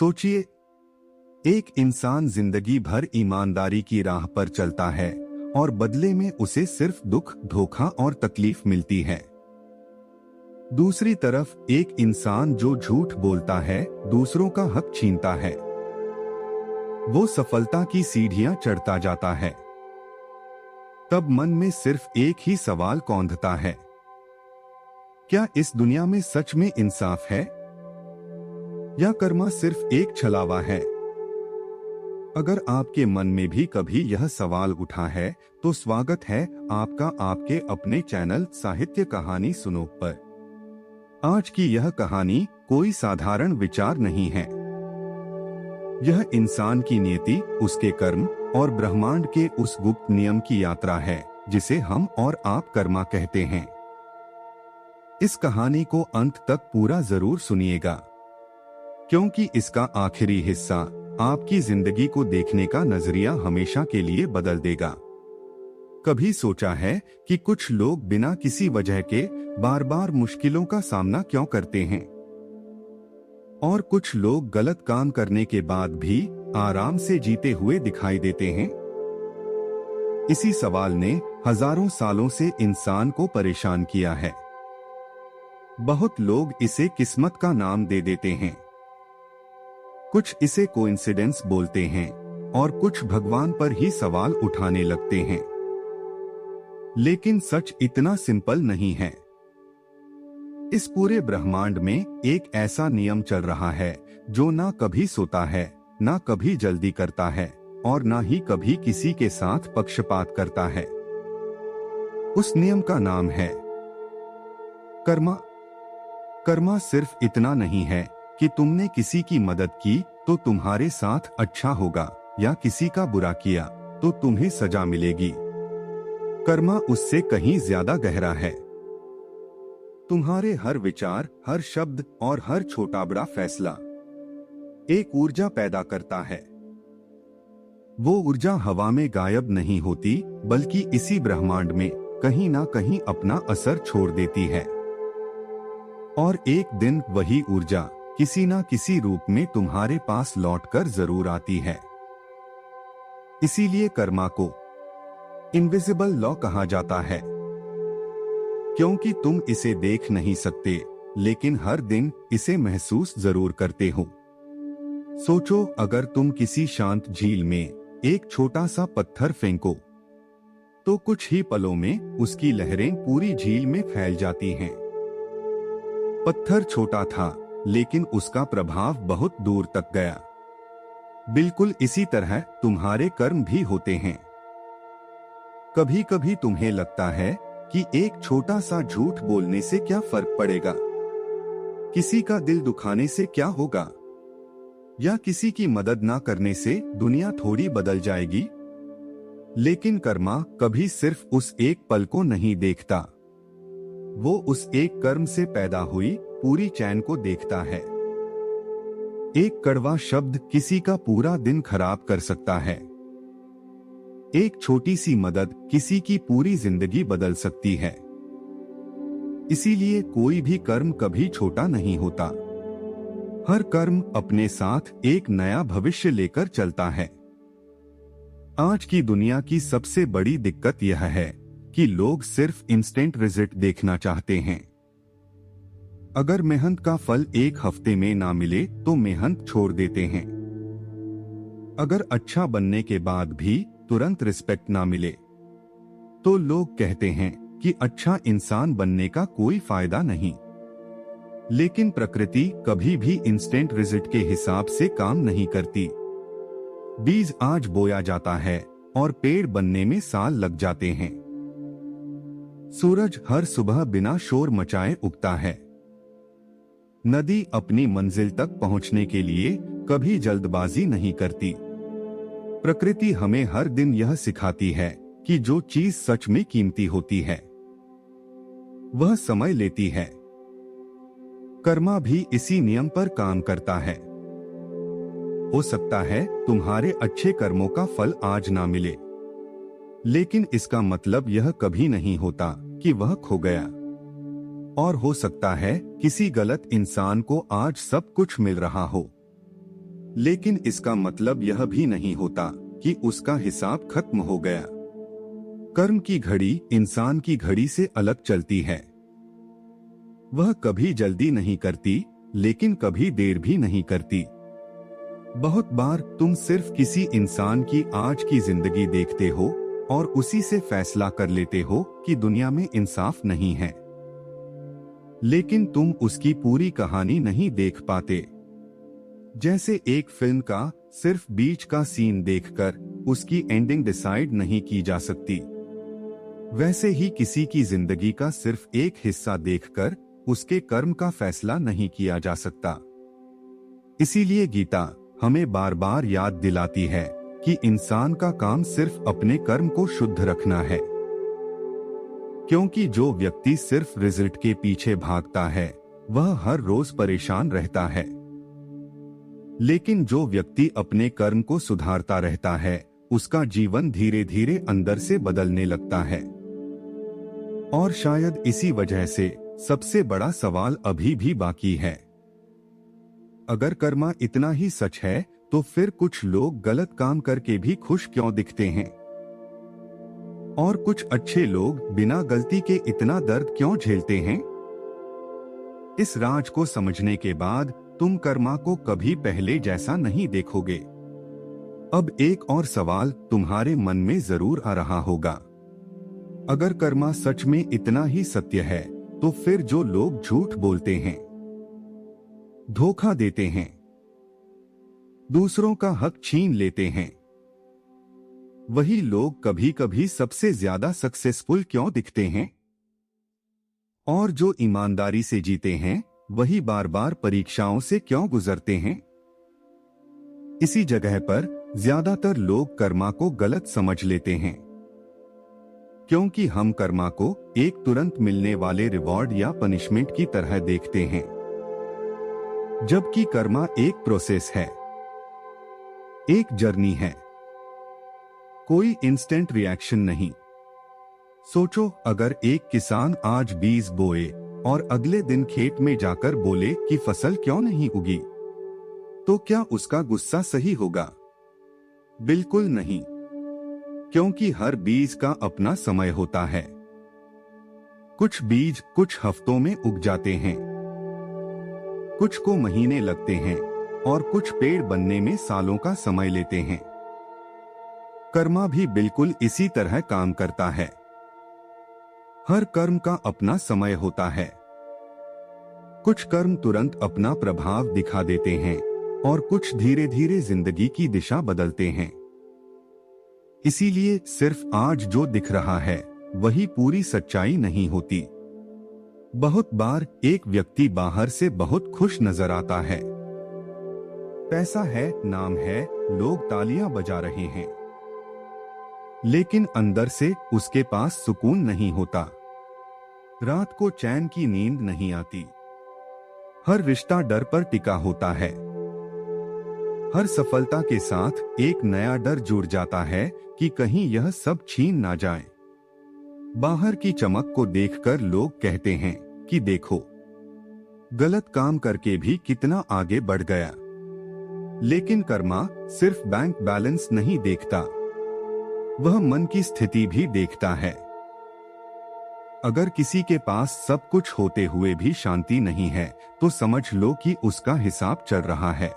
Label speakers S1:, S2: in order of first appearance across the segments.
S1: सोचिए, एक इंसान जिंदगी भर ईमानदारी की राह पर चलता है और बदले में उसे सिर्फ दुख, धोखा और तकलीफ मिलती है। दूसरी तरफ एक इंसान जो झूठ बोलता है, दूसरों का हक छीनता है, वो सफलता की सीढ़ियां चढ़ता जाता है। तब मन में सिर्फ एक ही सवाल कौंधता है, क्या इस दुनिया में सच में इंसाफ है या कर्मा सिर्फ एक छलावा है? अगर आपके मन में भी कभी यह सवाल उठा है तो स्वागत है आपका आपके अपने चैनल साहित्य कहानी सुनो पर। आज की यह कहानी कोई साधारण विचार नहीं है। यह इंसान की नियति, उसके कर्म और ब्रह्मांड के उस गुप्त नियम की यात्रा है जिसे हम और आप कर्मा कहते हैं। इस कहानी को अंत तक पूरा जरूर सुनिएगा, क्योंकि इसका आखिरी हिस्सा आपकी जिंदगी को देखने का नजरिया हमेशा के लिए बदल देगा। कभी सोचा है कि कुछ लोग बिना किसी वजह के बार बार मुश्किलों का सामना क्यों करते हैं, और कुछ लोग गलत काम करने के बाद भी आराम से जीते हुए दिखाई देते हैं? इसी सवाल ने हजारों सालों से इंसान को परेशान किया है। बहुत लोग इसे किस्मत का नाम दे देते हैं, कुछ इसे कोइंसिडेंस बोलते हैं और कुछ भगवान पर ही सवाल उठाने लगते हैं। लेकिन सच इतना सिंपल नहीं है। इस पूरे ब्रह्मांड में एक ऐसा नियम चल रहा है जो ना कभी सोता है, ना कभी जल्दी करता है और ना ही कभी किसी के साथ पक्षपात करता है। उस नियम का नाम है कर्मा। कर्मा सिर्फ इतना नहीं है कि तुमने किसी की मदद की तो तुम्हारे साथ अच्छा होगा या किसी का बुरा किया तो तुम्हें सजा मिलेगी। कर्मा उससे कहीं ज्यादा गहरा है। तुम्हारे हर विचार, हर शब्द और हर छोटा बड़ा फैसला एक ऊर्जा पैदा करता है। वो ऊर्जा हवा में गायब नहीं होती, बल्कि इसी ब्रह्मांड में कहीं ना कहीं अपना असर छोड़ देती है। और एक दिन वही ऊर्जा किसी ना किसी रूप में तुम्हारे पास लौटकर जरूर आती है। इसीलिए कर्मा को इनविजिबल लॉ कहा जाता है, क्योंकि तुम इसे देख नहीं सकते, लेकिन हर दिन इसे महसूस जरूर करते हो। सोचो, अगर तुम किसी शांत झील में एक छोटा सा पत्थर फेंको तो कुछ ही पलों में उसकी लहरें पूरी झील में फैल जाती हैं। पत्थर छोटा था, लेकिन उसका प्रभाव बहुत दूर तक गया। बिल्कुल इसी तरह तुम्हारे कर्म भी होते हैं। कभी कभी तुम्हें लगता है कि एक छोटा सा झूठ बोलने से क्या फर्क पड़ेगा, किसी का दिल दुखाने से क्या होगा, या किसी की मदद ना करने से दुनिया थोड़ी बदल जाएगी। लेकिन कर्मा कभी सिर्फ उस एक पल को नहीं देखता, वो उस एक कर्म से पैदा हुई पूरी चैन को देखता है। एक कड़वा शब्द किसी का पूरा दिन खराब कर सकता है। एक छोटी सी मदद किसी की पूरी जिंदगी बदल सकती है। इसीलिए कोई भी कर्म कभी छोटा नहीं होता। हर कर्म अपने साथ एक नया भविष्य लेकर चलता है। आज की दुनिया की सबसे बड़ी दिक्कत यह है कि लोग सिर्फ इंस्टेंट रिजल्ट देखना चाहते हैं। अगर मेहनत का फल एक हफ्ते में ना मिले तो मेहनत छोड़ देते हैं। अगर अच्छा बनने के बाद भी तुरंत रिस्पेक्ट ना मिले तो लोग कहते हैं कि अच्छा इंसान बनने का कोई फायदा नहीं। लेकिन प्रकृति कभी भी इंस्टेंट रिजल्ट के हिसाब से काम नहीं करती। बीज आज बोया जाता है और पेड़ बनने में साल लग जाते हैं। सूरज हर सुबह बिना शोर मचाए उगता है। नदी अपनी मंजिल तक पहुंचने के लिए कभी जल्दबाजी नहीं करती। प्रकृति हमें हर दिन यह सिखाती है कि जो चीज सच में कीमती होती है वह समय लेती है। कर्मा भी इसी नियम पर काम करता है। हो सकता है तुम्हारे अच्छे कर्मों का फल आज ना मिले, लेकिन इसका मतलब यह कभी नहीं होता कि वह खो गया। और हो सकता है किसी गलत इंसान को आज सब कुछ मिल रहा हो, लेकिन इसका मतलब यह भी नहीं होता कि उसका हिसाब खत्म हो गया। कर्म की घड़ी इंसान की घड़ी से अलग चलती है। वह कभी जल्दी नहीं करती, लेकिन कभी देर भी नहीं करती। बहुत बार तुम सिर्फ किसी इंसान की आज की जिंदगी देखते हो और उसी से फैसला कर लेते हो कि दुनिया में इंसाफ नहीं है, लेकिन तुम उसकी पूरी कहानी नहीं देख पाते। जैसे एक फिल्म का सिर्फ बीच का सीन देखकर उसकी एंडिंग डिसाइड नहीं की जा सकती, वैसे ही किसी की जिंदगी का सिर्फ एक हिस्सा देखकर उसके कर्म का फैसला नहीं किया जा सकता। इसीलिए गीता हमें बार बार याद दिलाती है कि इंसान का काम सिर्फ अपने कर्म को शुद्ध रखना है, क्योंकि जो व्यक्ति सिर्फ रिजल्ट के पीछे भागता है वह हर रोज परेशान रहता है, लेकिन जो व्यक्ति अपने कर्म को सुधारता रहता है उसका जीवन धीरे धीरे अंदर से बदलने लगता है। और शायद इसी वजह से सबसे बड़ा सवाल अभी भी बाकी है। अगर कर्मा इतना ही सच है तो फिर कुछ लोग गलत काम करके भी खुश क्यों दिखते हैं, और कुछ अच्छे लोग बिना गलती के इतना दर्द क्यों झेलते हैं? इस राज को समझने के बाद तुम कर्मा को कभी पहले जैसा नहीं देखोगे। अब एक और सवाल तुम्हारे मन में जरूर आ रहा होगा, अगर कर्मा सच में इतना ही सत्य है तो फिर जो लोग झूठ बोलते हैं, धोखा देते हैं, दूसरों का हक छीन लेते हैं, वही लोग कभी कभी सबसे ज्यादा सक्सेसफुल क्यों दिखते हैं? और जो ईमानदारी से जीते हैं वही बार बार परीक्षाओं से क्यों गुजरते हैं? इसी जगह पर ज्यादातर लोग कर्मा को गलत समझ लेते हैं, क्योंकि हम कर्मा को एक तुरंत मिलने वाले रिवॉर्ड या पनिशमेंट की तरह देखते हैं, जबकि कर्मा एक प्रोसेस है, एक जर्नी है, कोई इंस्टेंट रिएक्शन नहीं। सोचो, अगर एक किसान आज बीज बोए और अगले दिन खेत में जाकर बोले कि फसल क्यों नहीं उगी, तो क्या उसका गुस्सा सही होगा? बिल्कुल नहीं, क्योंकि हर बीज का अपना समय होता है। कुछ बीज कुछ हफ्तों में उग जाते हैं, कुछ को महीने लगते हैं और कुछ पेड़ बनने में सालों का समय लेते हैं। कर्मा भी बिल्कुल इसी तरह काम करता है। हर कर्म का अपना समय होता है। कुछ कर्म तुरंत अपना प्रभाव दिखा देते हैं और कुछ धीरे धीरे जिंदगी की दिशा बदलते हैं। इसीलिए सिर्फ आज जो दिख रहा है वही पूरी सच्चाई नहीं होती। बहुत बार एक व्यक्ति बाहर से बहुत खुश नजर आता है, पैसा है, नाम है, लोग तालियां बजा रहे हैं, लेकिन अंदर से उसके पास सुकून नहीं होता। रात को चैन की नींद नहीं आती। हर रिश्ता डर पर टिका होता है। हर सफलता के साथ एक नया डर जुड़ जाता है कि कहीं यह सब छीन ना जाए। बाहर की चमक को देखकर लोग कहते हैं कि देखो, गलत काम करके भी कितना आगे बढ़ गया। लेकिन कर्मा सिर्फ बैंक बैलेंस नहीं देखता, वह मन की स्थिति भी देखता है। अगर किसी के पास सब कुछ होते हुए भी शांति नहीं है तो समझ लो कि उसका हिसाब चल रहा है।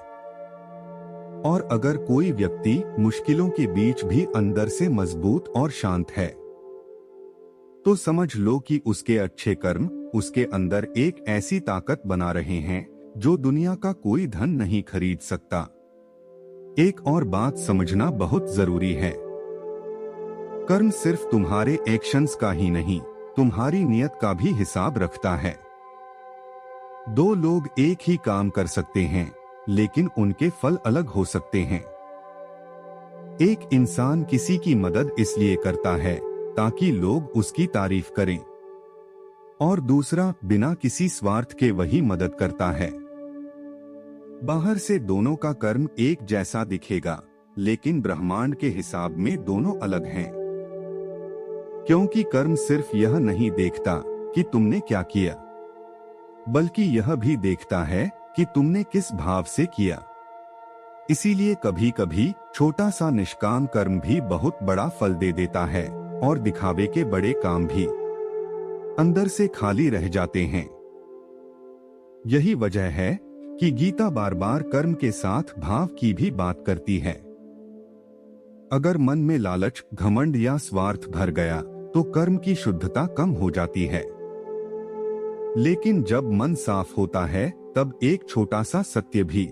S1: और अगर कोई व्यक्ति मुश्किलों के बीच भी अंदर से मजबूत और शांत है तो समझ लो कि उसके अच्छे कर्म उसके अंदर एक ऐसी ताकत बना रहे हैं जो दुनिया का कोई धन नहीं खरीद सकता। एक और बात समझना बहुत जरूरी है, कर्म सिर्फ तुम्हारे एक्शंस का ही नहीं, तुम्हारी नियत का भी हिसाब रखता है। दो लोग एक ही काम कर सकते हैं लेकिन उनके फल अलग हो सकते हैं। एक इंसान किसी की मदद इसलिए करता है ताकि लोग उसकी तारीफ करें, और दूसरा बिना किसी स्वार्थ के वही मदद करता है। बाहर से दोनों का कर्म एक जैसा दिखेगा, लेकिन ब्रह्मांड के हिसाब में दोनों अलग हैं। क्योंकि कर्म सिर्फ यह नहीं देखता कि तुमने क्या किया, बल्कि यह भी देखता है कि तुमने किस भाव से किया। इसीलिए कभी कभी छोटा सा निष्काम कर्म भी बहुत बड़ा फल दे देता है और दिखावे के बड़े काम भी अंदर से खाली रह जाते हैं। यही वजह है कि गीता बार बार कर्म के साथ भाव की भी बात करती है। अगर मन में लालच, घमंड या स्वार्थ भर गया तो कर्म की शुद्धता कम हो जाती है। लेकिन जब मन साफ होता है तब एक छोटा सा सत्य भी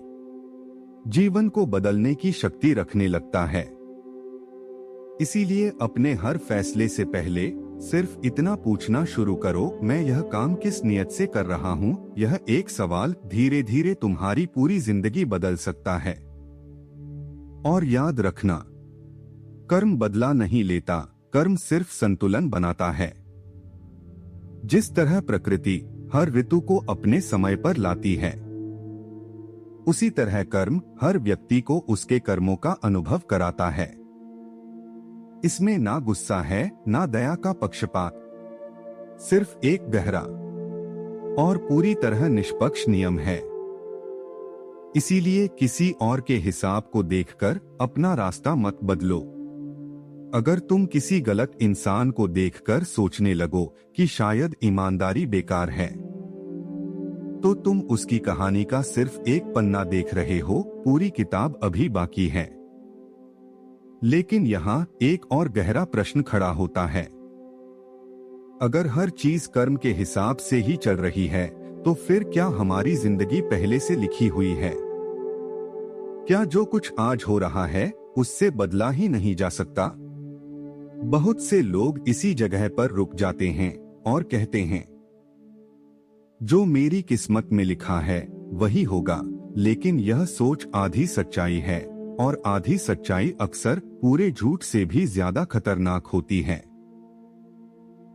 S1: जीवन को बदलने की शक्ति रखने लगता है। इसीलिए अपने हर फैसले से पहले सिर्फ इतना पूछना शुरू करो, मैं यह काम किस नियत से कर रहा हूँ। यह एक सवाल धीरे धीरे तुम्हारी पूरी जिंदगी बदल सकता है। और याद रखना, कर्म बदला नहीं लेता, कर्म सिर्फ संतुलन बनाता है। जिस तरह प्रकृति हर ऋतु को अपने समय पर लाती है, उसी तरह कर्म हर व्यक्ति को उसके कर्मों का अनुभव कराता है। इसमें ना गुस्सा है, ना दया का पक्षपात, सिर्फ एक गहरा और पूरी तरह निष्पक्ष नियम है। इसीलिए किसी और के हिसाब को देखकर अपना रास्ता मत बदलो। अगर तुम किसी गलत इंसान को देखकर सोचने लगो कि शायद ईमानदारी बेकार है, तो तुम उसकी कहानी का सिर्फ एक पन्ना देख रहे हो, पूरी किताब अभी बाकी है। लेकिन यहाँ एक और गहरा प्रश्न खड़ा होता है। अगर हर चीज कर्म के हिसाब से ही चल रही है, तो फिर क्या हमारी जिंदगी पहले से लिखी हुई है? क्या जो कुछ आज हो रहा है उससे बदला ही नहीं जा सकता? बहुत से लोग इसी जगह पर रुक जाते हैं और कहते हैं, जो मेरी किस्मत में लिखा है वही होगा। लेकिन यह सोच आधी सच्चाई है, और आधी सच्चाई अक्सर पूरे झूठ से भी ज्यादा खतरनाक होती है।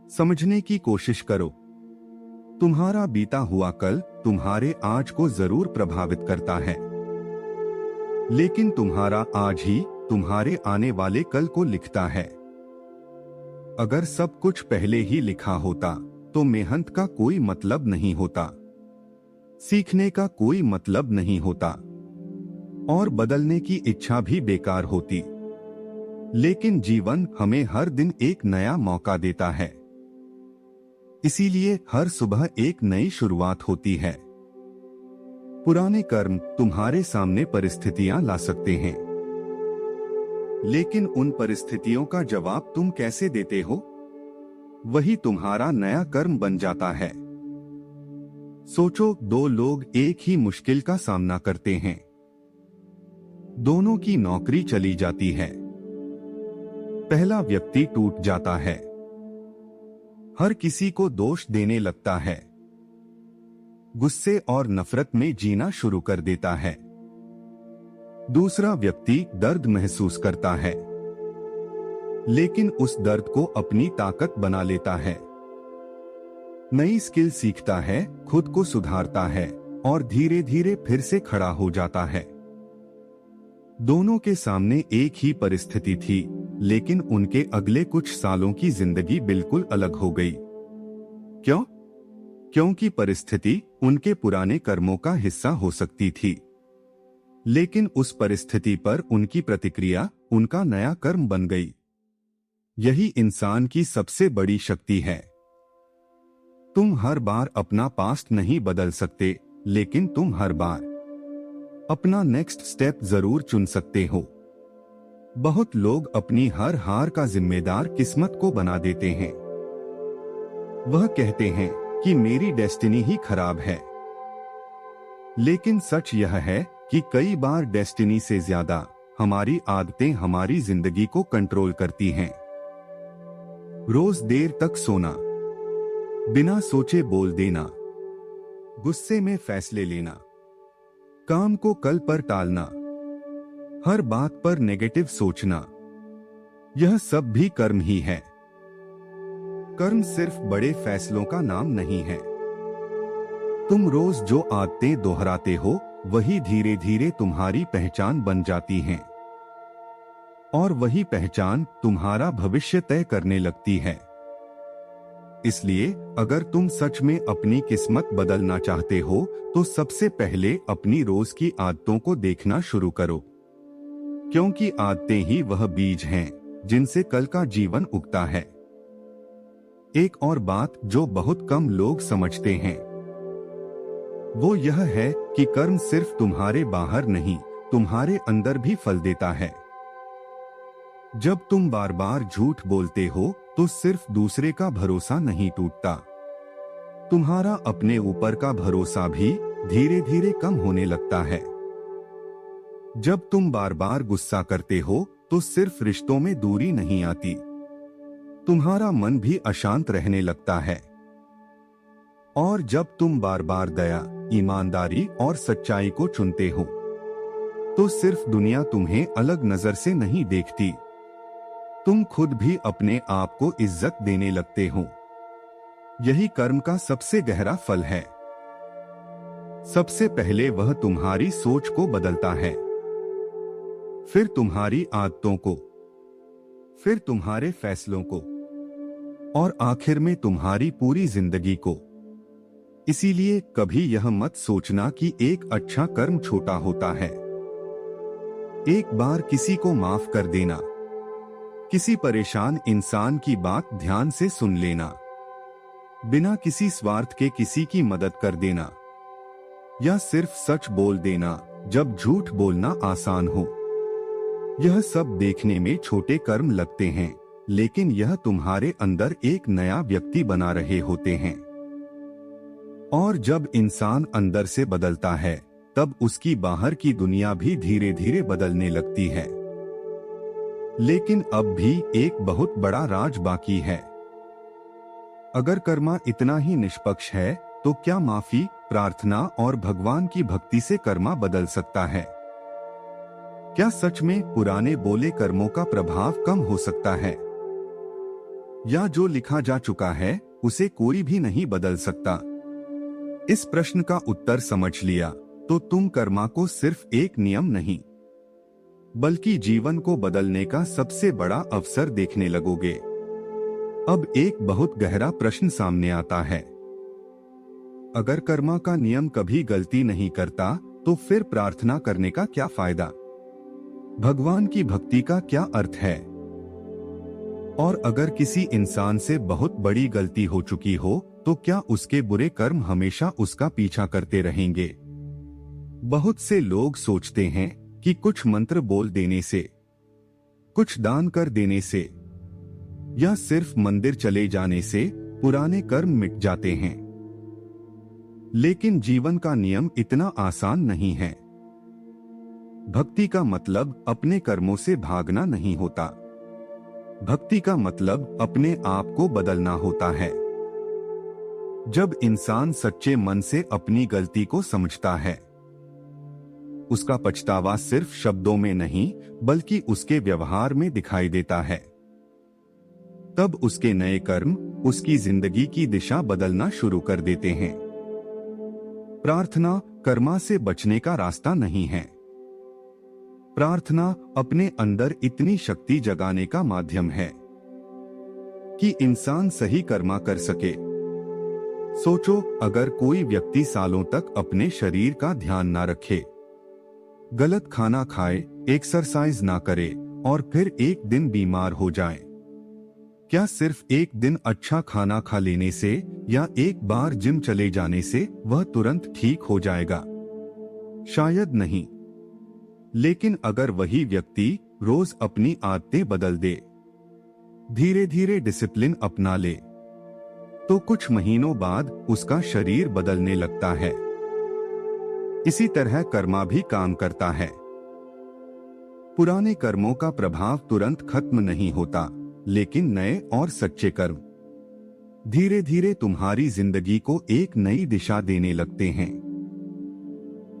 S1: समझने की कोशिश करो। तुम्हारा बीता हुआ कल तुम्हारे आज को जरूर प्रभावित करता है, लेकिन तुम्हारा आज ही तुम्हारे आने वाले कल को लिखता है। अगर सब कुछ पहले ही लिखा होता तो मेहनत का कोई मतलब नहीं होता, सीखने का कोई मतलब नहीं होता, और बदलने की इच्छा भी बेकार होती। लेकिन जीवन हमें हर दिन एक नया मौका देता है। इसीलिए हर सुबह एक नई शुरुआत होती है। पुराने कर्म तुम्हारे सामने परिस्थितियां ला सकते हैं, लेकिन उन परिस्थितियों का जवाब तुम कैसे देते हो, वही तुम्हारा नया कर्म बन जाता है। सोचो, दो लोग एक ही मुश्किल का सामना करते हैं। दोनों की नौकरी चली जाती है। पहला व्यक्ति टूट जाता है, हर किसी को दोष देने लगता है, गुस्से और नफरत में जीना शुरू कर देता है। दूसरा व्यक्ति दर्द महसूस करता है, लेकिन उस दर्द को अपनी ताकत बना लेता है, नई स्किल सीखता है, खुद को सुधारता है और धीरे धीरे फिर से खड़ा हो जाता है। दोनों के सामने एक ही परिस्थिति थी, लेकिन उनके अगले कुछ सालों की जिंदगी बिल्कुल अलग हो गई। क्यों? क्योंकि परिस्थिति उनके पुराने कर्मों का हिस्सा हो सकती थी, लेकिन उस परिस्थिति पर उनकी प्रतिक्रिया उनका नया कर्म बन गई। यही इंसान की सबसे बड़ी शक्ति है। तुम हर बार अपना पास्ट नहीं बदल सकते, लेकिन तुम हर बार अपना नेक्स्ट स्टेप जरूर चुन सकते हो। बहुत लोग अपनी हर हार का जिम्मेदार किस्मत को बना देते हैं। वह कहते हैं कि मेरी डेस्टिनी ही खराब है, लेकिन सच यह है कि कई बार डेस्टिनी से ज्यादा हमारी आदतें हमारी जिंदगी को कंट्रोल करती हैं। रोज देर तक सोना, बिना सोचे बोल देना, गुस्से में फैसले लेना, काम को कल पर टालना, हर बात पर नेगेटिव सोचना, यह सब भी कर्म ही है। कर्म सिर्फ बड़े फैसलों का नाम नहीं है। तुम रोज जो आदतें दोहराते हो वही धीरे धीरे तुम्हारी पहचान बन जाती हैं, और वही पहचान तुम्हारा भविष्य तय करने लगती है। इसलिए अगर तुम सच में अपनी किस्मत बदलना चाहते हो तो सबसे पहले अपनी रोज की आदतों को देखना शुरू करो। क्योंकि आदतें ही वह बीज हैं जिनसे कल का जीवन उगता है। एक और बात जो बहुत कम लोग समझते हैं वो यह है कि कर्म सिर्फ तुम्हारे बाहर नहीं, तुम्हारे अंदर भी फल देता है। जब तुम बार बार झूठ बोलते हो तो सिर्फ दूसरे का भरोसा नहीं टूटता, तुम्हारा अपने ऊपर का भरोसा भी धीरे धीरे कम होने लगता है। जब तुम बार बार गुस्सा करते हो तो सिर्फ रिश्तों में दूरी नहीं आती, तुम्हारा मन भी अशांत रहने लगता है। और जब तुम बार बार दया, ईमानदारी और सच्चाई को चुनते हो तो सिर्फ दुनिया तुम्हें अलग नजर से नहीं देखती, तुम खुद भी अपने आप को इज्जत देने लगते हो। यही कर्म का सबसे गहरा फल है। सबसे पहले वह तुम्हारी सोच को बदलता है, फिर तुम्हारी आदतों को, फिर तुम्हारे फैसलों को और आखिर में तुम्हारी पूरी जिंदगी को। इसीलिए कभी यह मत सोचना कि एक अच्छा कर्म छोटा होता है। एक बार किसी को माफ कर देना, किसी परेशान इंसान की बात ध्यान से सुन लेना, बिना किसी स्वार्थ के किसी की मदद कर देना, या सिर्फ सच बोल देना जब झूठ बोलना आसान हो, यह सब देखने में छोटे कर्म लगते हैं, लेकिन यह तुम्हारे अंदर एक नया व्यक्ति बना रहे होते हैं। और जब इंसान अंदर से बदलता है तब उसकी बाहर की दुनिया भी धीरे धीरे बदलने लगती है। लेकिन अब भी एक बहुत बड़ा राज बाकी है। अगर कर्मा इतना ही निष्पक्ष है तो क्या माफी, प्रार्थना और भगवान की भक्ति से कर्मा बदल सकता है? क्या सच में पुराने बोले कर्मों का प्रभाव कम हो सकता है? या जो लिखा जा चुका है उसे कोई भी नहीं बदल सकता? इस प्रश्न का उत्तर समझ लिया तो तुम कर्मा को सिर्फ एक नियम नहीं बल्कि जीवन को बदलने का सबसे बड़ा अवसर देखने लगोगे। अब एक बहुत गहरा प्रश्न सामने आता है, अगर कर्मा का नियम कभी गलती नहीं करता तो फिर प्रार्थना करने का क्या फायदा? भगवान की भक्ति का क्या अर्थ है? और अगर किसी इंसान से बहुत बड़ी गलती हो चुकी हो तो क्या उसके बुरे कर्म हमेशा उसका पीछा करते रहेंगे? बहुत से लोग सोचते हैं कि कुछ मंत्र बोल देने से, कुछ दान कर देने से या सिर्फ मंदिर चले जाने से पुराने कर्म मिट जाते हैं। लेकिन जीवन का नियम इतना आसान नहीं है। भक्ति का मतलब अपने कर्मों से भागना नहीं होता। भक्ति का मतलब अपने आप को बदलना होता है। जब इंसान सच्चे मन से अपनी गलती को समझता है, उसका पछतावा सिर्फ शब्दों में नहीं बल्कि उसके व्यवहार में दिखाई देता है। तब उसके नए कर्म उसकी जिंदगी की दिशा बदलना शुरू कर देते हैं। प्रार्थना कर्मा से बचने का रास्ता नहीं है। प्रार्थना अपने अंदर इतनी शक्ति जगाने का माध्यम है कि इंसान सही कर्मा कर सके। सोचो, अगर कोई व्यक्ति सालों तक अपने शरीर का ध्यान ना रखे, गलत खाना खाए, एक्सरसाइज ना करे और फिर एक दिन बीमार हो जाए, क्या सिर्फ एक दिन अच्छा खाना खा लेने से या एक बार जिम चले जाने से वह तुरंत ठीक हो जाएगा? शायद नहीं। लेकिन अगर वही व्यक्ति रोज अपनी आदतें बदल दे, धीरे धीरे डिसिप्लिन अपना ले, तो कुछ महीनों बाद उसका शरीर बदलने लगता है। इसी तरह कर्मा भी काम करता है। पुराने कर्मों का प्रभाव तुरंत खत्म नहीं होता, लेकिन नए और सच्चे कर्म धीरे धीरे तुम्हारी जिंदगी को एक नई दिशा देने लगते हैं।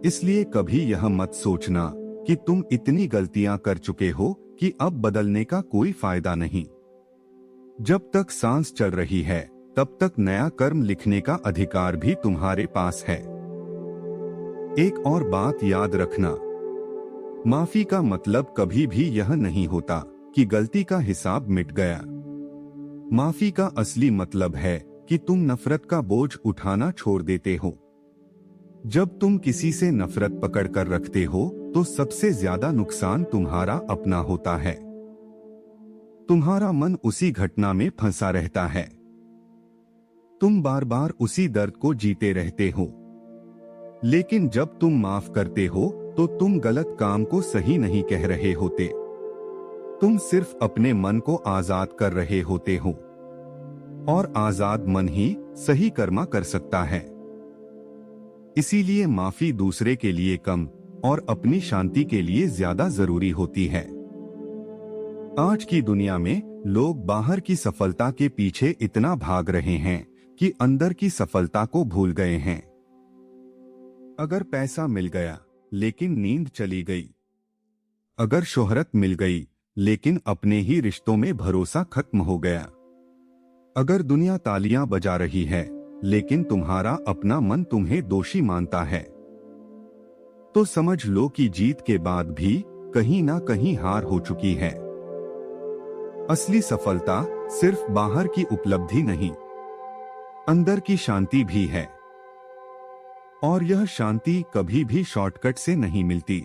S1: इसलिए कभी यह मत सोचना कि तुम इतनी गलतियां कर चुके हो कि अब बदलने का कोई फायदा नहीं। जब तक सांस चल रही है तब तक नया कर्म लिखने का अधिकार भी तुम्हारे पास है। एक और बात याद रखना, माफी का मतलब कभी भी यह नहीं होता कि गलती का हिसाब मिट गया। माफी का असली मतलब है कि तुम नफरत का बोझ उठाना छोड़ देते हो। जब तुम किसी से नफरत पकड़ कर रखते हो तो सबसे ज्यादा नुकसान तुम्हारा अपना होता है। तुम्हारा मन उसी घटना में फंसा रहता है। तुम बार बार उसी दर्द को जीते रहते हो। लेकिन जब तुम माफ करते हो तो तुम गलत काम को सही नहीं कह रहे होते। तुम सिर्फ अपने मन को आजाद कर रहे होते हो, और आजाद मन ही सही कर्मा कर सकता है। इसीलिए माफी दूसरे के लिए कम और अपनी शांति के लिए ज्यादा जरूरी होती है। आज की दुनिया में लोग बाहर की सफलता के पीछे इतना भाग रहे हैं कि अंदर की सफलता को भूल गए हैं। अगर पैसा मिल गया लेकिन नींद चली गई, अगर शोहरत मिल गई लेकिन अपने ही रिश्तों में भरोसा खत्म हो गया, अगर दुनिया तालियां बजा रही है लेकिन तुम्हारा अपना मन तुम्हें दोषी मानता है, तो समझ लो कि जीत के बाद भी कहीं ना कहीं हार हो चुकी है। असली सफलता सिर्फ बाहर की उपलब्धि नहीं, अंदर की शांति भी है। और यह शांति कभी भी शॉर्टकट से नहीं मिलती,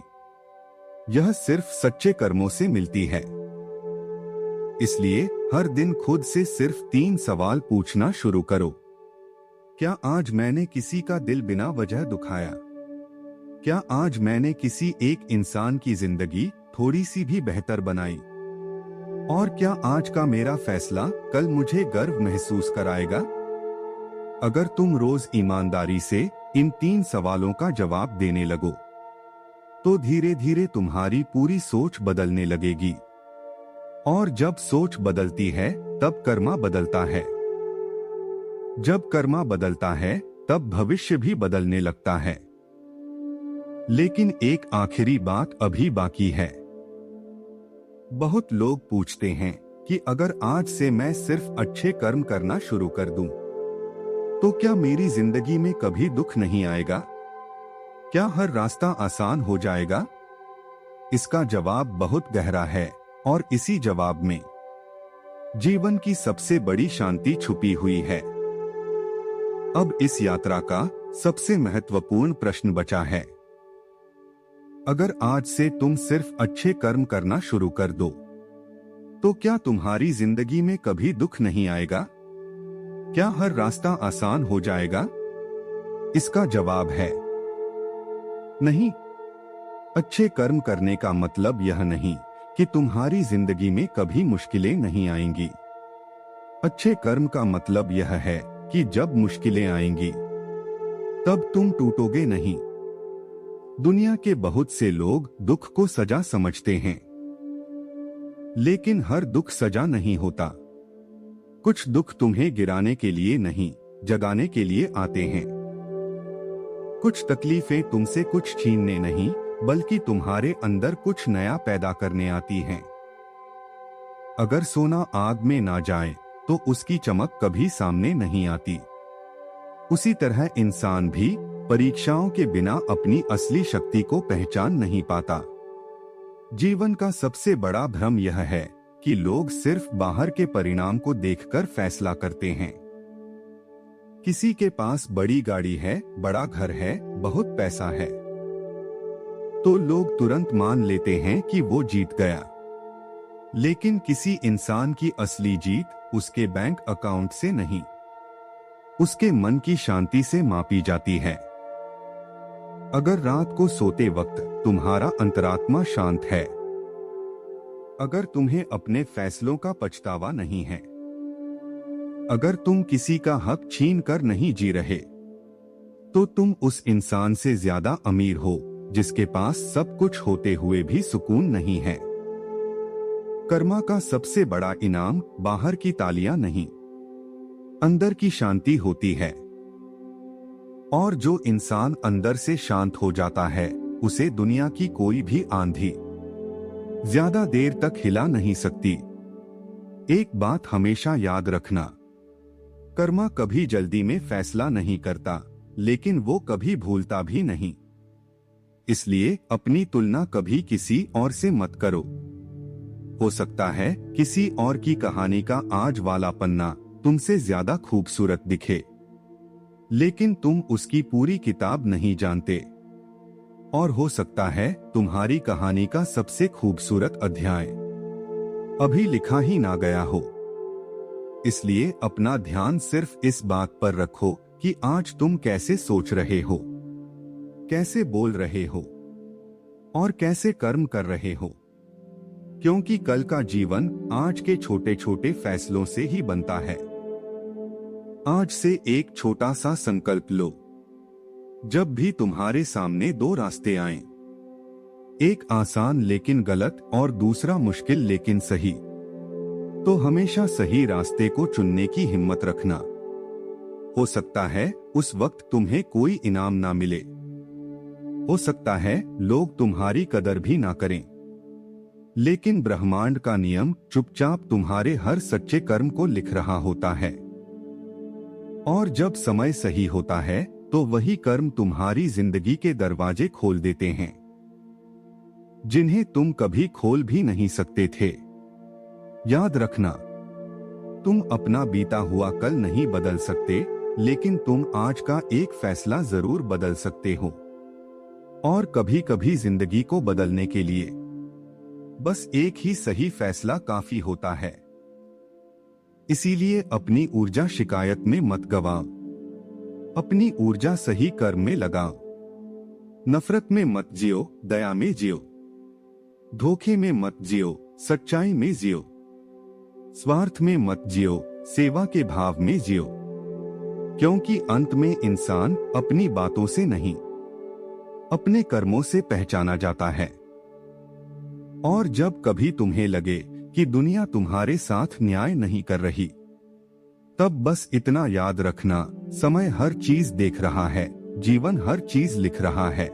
S1: यह सिर्फ सच्चे कर्मों से मिलती है। इसलिए हर दिन खुद से सिर्फ 3 सवाल पूछना शुरू करो। क्या आज मैंने किसी का दिल बिना वजह दुखाया? क्या आज मैंने किसी एक इंसान की जिंदगी थोड़ी सी भी बेहतर बनाई? और क्या आज का मेरा फैसला कल मुझे गर्व महसूस कराएगा? अगर तुम रोज ईमानदारी से इन 3 सवालों का जवाब देने लगो, तो धीरे धीरे तुम्हारी पूरी सोच बदलने लगेगी। और जब सोच बदलती है तब कर्मा बदलता है। जब कर्मा बदलता है तब भविष्य भी बदलने लगता है। लेकिन एक आखिरी बात अभी बाकी है। बहुत लोग पूछते हैं कि अगर आज से मैं सिर्फ अच्छे कर्म करना शुरू कर दूं, तो क्या मेरी जिंदगी में कभी दुख नहीं आएगा? क्या हर रास्ता आसान हो जाएगा? इसका जवाब बहुत गहरा है, और इसी जवाब में जीवन की सबसे बड़ी शांति छुपी हुई है। अब इस यात्रा का सबसे महत्वपूर्ण प्रश्न बचा है। अगर आज से तुम सिर्फ अच्छे कर्म करना शुरू कर दो, तो क्या तुम्हारी जिंदगी में कभी दुख नहीं आएगा? क्या हर रास्ता आसान हो जाएगा? इसका जवाब है नहीं। अच्छे कर्म करने का मतलब यह नहीं कि तुम्हारी जिंदगी में कभी मुश्किलें नहीं आएंगी। अच्छे कर्म का मतलब यह है कि जब मुश्किलें आएंगी तब तुम टूटोगे नहीं। दुनिया के बहुत से लोग दुख को सजा समझते हैं, लेकिन हर दुख सजा नहीं होता। कुछ दुख तुम्हें गिराने के लिए नहीं, जगाने के लिए आते हैं। कुछ तकलीफें तुमसे कुछ छीनने नहीं, बल्कि तुम्हारे अंदर कुछ नया पैदा करने आती हैं। अगर सोना आग में ना जाए तो उसकी चमक कभी सामने नहीं आती। उसी तरह इंसान भी परीक्षाओं के बिना अपनी असली शक्ति को पहचान नहीं पाता। जीवन का सबसे बड़ा भ्रम यह है कि लोग सिर्फ बाहर के परिणाम को देखकर फैसला करते हैं। किसी के पास बड़ी गाड़ी है, बड़ा घर है, बहुत पैसा है, तो लोग तुरंत मान लेते हैं कि वो जीत गया। लेकिन किसी इंसान की असली जीत उसके बैंक अकाउंट से नहीं, उसके मन की शांति से मापी जाती है। अगर रात को सोते वक्त तुम्हारा अंतरात्मा शांत है, अगर तुम्हें अपने फैसलों का पछतावा नहीं है, अगर तुम किसी का हक छीन कर नहीं जी रहे, तो तुम उस इंसान से ज्यादा अमीर हो जिसके पास सब कुछ होते हुए भी सुकून नहीं है। कर्मा का सबसे बड़ा इनाम बाहर की तालियां नहीं, अंदर की शांति होती है। और जो इंसान अंदर से शांत हो जाता है, उसे दुनिया की कोई भी आंधी ज्यादा देर तक हिला नहीं सकती। एक बात हमेशा याद रखना, कर्मा कभी जल्दी में फैसला नहीं करता, लेकिन वो कभी भूलता भी नहीं। इसलिए अपनी तुलना कभी किसी और से मत करो। हो सकता है किसी और की कहानी का आज वाला पन्ना तुमसे ज्यादा खूबसूरत दिखे, लेकिन तुम उसकी पूरी किताब नहीं जानते। और हो सकता है तुम्हारी कहानी का सबसे खूबसूरत अध्याय अभी लिखा ही ना गया हो। इसलिए अपना ध्यान सिर्फ इस बात पर रखो कि आज तुम कैसे सोच रहे हो, कैसे बोल रहे हो और कैसे कर्म कर रहे हो, क्योंकि कल का जीवन आज के छोटे छोटे फैसलों से ही बनता है। आज से एक छोटा सा संकल्प लो। जब भी तुम्हारे सामने दो रास्ते आएं, एक आसान लेकिन गलत और दूसरा मुश्किल लेकिन सही, तो हमेशा सही रास्ते को चुनने की हिम्मत रखना। हो सकता है उस वक्त तुम्हें कोई इनाम ना मिले, हो सकता है लोग तुम्हारी कदर भी ना करें, लेकिन ब्रह्मांड का नियम चुपचाप तुम्हारे हर सच्चे कर्म को लिख रहा होता है। और जब समय सही होता है तो वही कर्म तुम्हारी जिंदगी के दरवाजे खोल देते हैं, जिन्हें तुम कभी खोल भी नहीं सकते थे। याद रखना, तुम अपना बीता हुआ कल नहीं बदल सकते, लेकिन तुम आज का एक फैसला जरूर बदल सकते हो। और कभी कभी जिंदगी को बदलने के लिए बस एक ही सही फैसला काफी होता है। इसीलिए अपनी ऊर्जा शिकायत में मत गवाओ, अपनी ऊर्जा सही कर्म में लगाओ। नफरत में मत जियो, दया में जियो। धोखे में मत जियो, सच्चाई में जियो। स्वार्थ में मत जियो, सेवा के भाव में जियो। क्योंकि अंत में इंसान अपनी बातों से नहीं, अपने कर्मों से पहचाना जाता है। और जब कभी तुम्हें लगे कि दुनिया तुम्हारे साथ न्याय नहीं कर रही, तब बस इतना याद रखना, समय हर चीज देख रहा है, जीवन हर चीज लिख रहा है।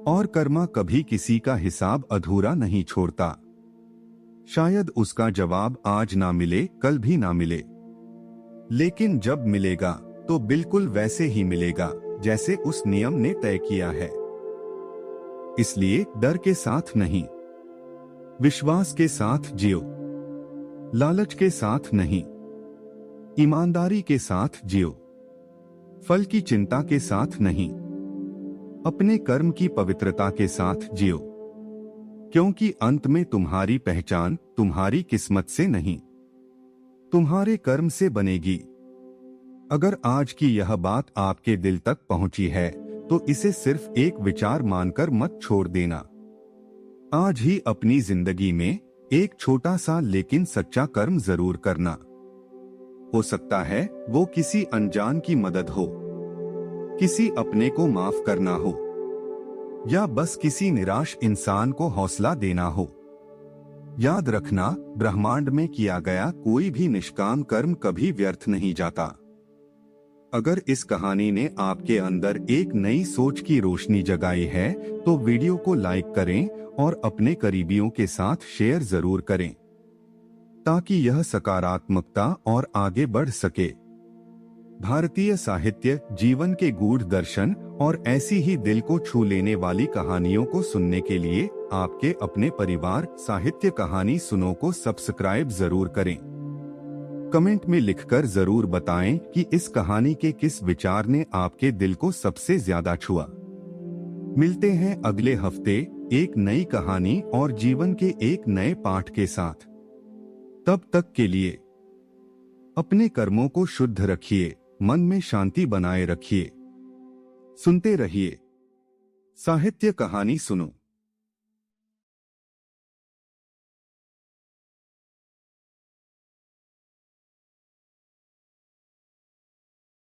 S1: और कर्मा कभी किसी का हिसाब अधूरा नहीं छोड़ता। शायद उसका जवाब आज ना मिले, कल भी ना मिले, लेकिन जब मिलेगा तो बिल्कुल वैसे ही मिलेगा जैसे उस नियम ने तय किया है। इसलिए डर के साथ नहीं, विश्वास के साथ जियो। लालच के साथ नहीं, ईमानदारी के साथ जियो। फल की चिंता के साथ नहीं, अपने कर्म की पवित्रता के साथ जियो। क्योंकि अंत में तुम्हारी पहचान तुम्हारी किस्मत से नहीं, तुम्हारे कर्म से बनेगी। अगर आज की यह बात आपके दिल तक पहुंची है तो इसे सिर्फ एक विचार मानकर मत छोड़ देना। आज ही अपनी जिंदगी में एक छोटा सा लेकिन सच्चा कर्म जरूर करना। हो सकता है वो किसी अनजान की मदद हो, किसी अपने को माफ करना हो, या बस किसी निराश इंसान को हौसला देना हो। याद रखना, ब्रह्मांड में किया गया कोई भी निष्काम कर्म कभी व्यर्थ नहीं जाता। अगर इस कहानी ने आपके अंदर एक नई सोच की रोशनी जगाई है तो वीडियो को लाइक करें और अपने करीबियों के साथ शेयर जरूर करें, ताकि यह सकारात्मकता और आगे बढ़ सके। भारतीय साहित्य, जीवन के गूढ़ दर्शन और ऐसी ही दिल को छू लेने वाली कहानियों को सुनने के लिए आपके अपने परिवार साहित्य कहानी सुनो को सब्सक्राइब जरूर करें। कमेंट में लिखकर जरूर बताएं कि इस कहानी के किस विचार ने आपके दिल को सबसे ज्यादा छुआ। मिलते हैं अगले हफ्ते एक नई कहानी और जीवन के एक नए पाठ के साथ। तब तक के लिए अपने कर्मों को शुद्ध रखिए, मन में शांति बनाए रखिए। सुनते रहिए साहित्य कहानी सुनो।